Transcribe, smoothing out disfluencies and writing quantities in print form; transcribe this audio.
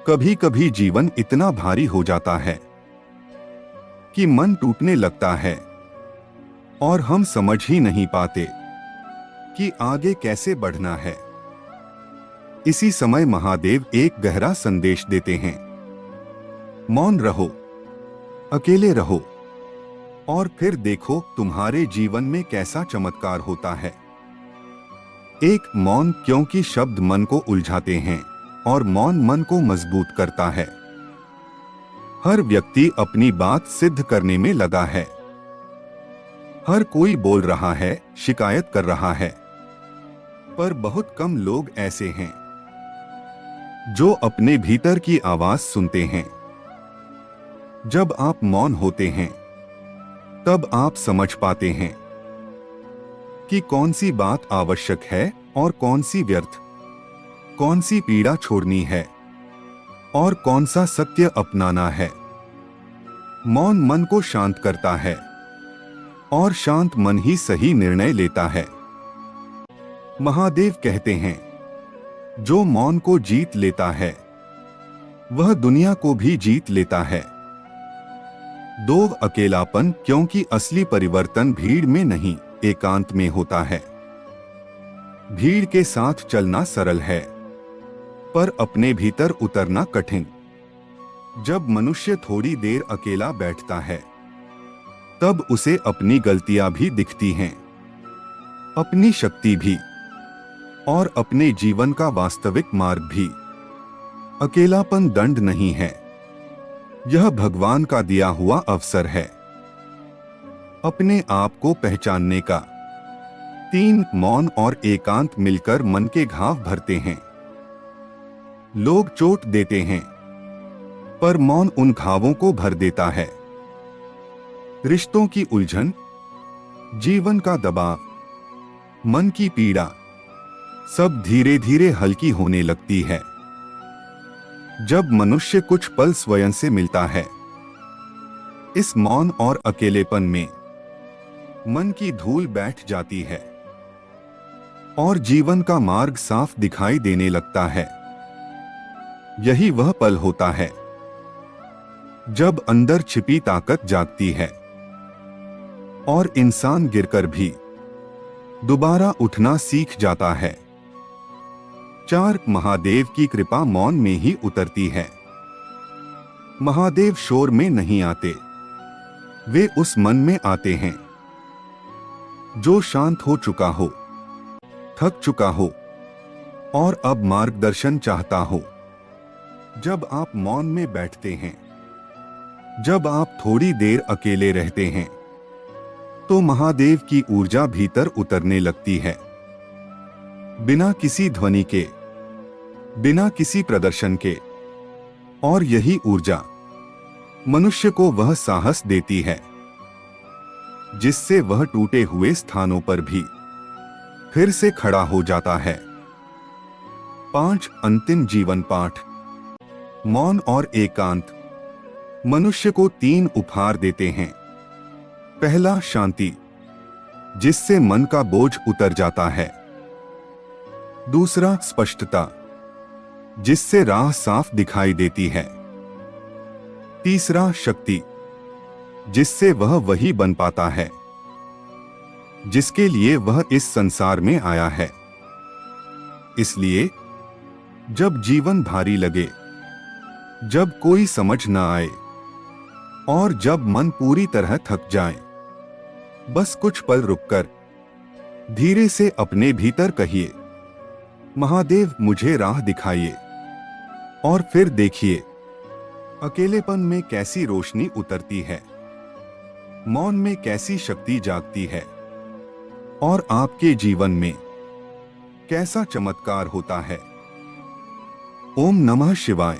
कभी कभी जीवन इतना भारी हो जाता है कि मन टूटने लगता है और हम समझ ही नहीं पाते कि आगे कैसे बढ़ना है। इसी समय महादेव एक गहरा संदेश देते हैं। मौन रहो, अकेले रहो और फिर देखो तुम्हारे जीवन में कैसा चमत्कार होता है। एक मौन, क्योंकि शब्द मन को उलझाते हैं और मौन मन को मजबूत करता है। हर व्यक्ति अपनी बात सिद्ध करने में लगा है। हर कोई बोल रहा है, शिकायत कर रहा है, पर बहुत कम लोग ऐसे हैं जो अपने भीतर की आवाज सुनते हैं। जब आप मौन होते हैं तब आप समझ पाते हैं कि कौन सी बात आवश्यक है और कौन सी व्यर्थ, कौन सी पीड़ा छोड़नी है और कौन सा सत्य अपनाना है। मौन मन को शांत करता है और शांत मन ही सही निर्णय लेता है। महादेव कहते हैं, जो मौन को जीत लेता है वह दुनिया को भी जीत लेता है। दो, अकेलापन, क्योंकि असली परिवर्तन भीड़ में नहीं, एकांत में होता है। भीड़ के साथ चलना सरल है, पर अपने भीतर उतरना कठिन। जब मनुष्य थोड़ी देर अकेला बैठता है तब उसे अपनी गलतियां भी दिखती हैं, अपनी शक्ति भी और अपने जीवन का वास्तविक मार्ग भी। अकेलापन दंड नहीं है, यह भगवान का दिया हुआ अवसर है अपने आप को पहचानने का। 3, मौन और एकांत मिलकर मन के घाव भरते हैं। लोग चोट देते हैं, पर मौन उन घावों को भर देता है। रिश्तों की उलझन, जीवन का दबाव, मन की पीड़ा, सब धीरे धीरे हल्की होने लगती है जब मनुष्य कुछ पल स्वयं से मिलता है। इस मौन और अकेलेपन में मन की धूल बैठ जाती है और जीवन का मार्ग साफ दिखाई देने लगता है। यही वह पल होता है जब अंदर छिपी ताकत जागती है और इंसान गिरकर भी दोबारा उठना सीख जाता है। 4, महादेव की कृपा मौन में ही उतरती है। महादेव शोर में नहीं आते, वे उस मन में आते हैं जो शांत हो चुका हो, थक चुका हो और अब मार्गदर्शन चाहता हो। जब आप मौन में बैठते हैं, जब आप थोड़ी देर अकेले रहते हैं, तो महादेव की ऊर्जा भीतर उतरने लगती है, बिना किसी ध्वनि के, बिना किसी प्रदर्शन के। और यही ऊर्जा मनुष्य को वह साहस देती है जिससे वह टूटे हुए स्थानों पर भी फिर से खड़ा हो जाता है। 5, अंतिम जीवन पाठ। मौन और एकांत मनुष्य को 3 उपहार देते हैं। पहला, शांति, जिससे मन का बोझ उतर जाता है। दूसरा, स्पष्टता, जिससे राह साफ दिखाई देती है। तीसरा, शक्ति, जिससे वह वही बन पाता है जिसके लिए वह इस संसार में आया है। इसलिए जब जीवन भारी लगे, जब कोई समझ न आए और जब मन पूरी तरह थक जाए, बस कुछ पल रुककर धीरे से अपने भीतर कहिए, महादेव मुझे राह दिखाइए। और फिर देखिए अकेलेपन में कैसी रोशनी उतरती है, मौन में कैसी शक्ति जागती है और आपके जीवन में कैसा चमत्कार होता है। ओम नमः शिवाय।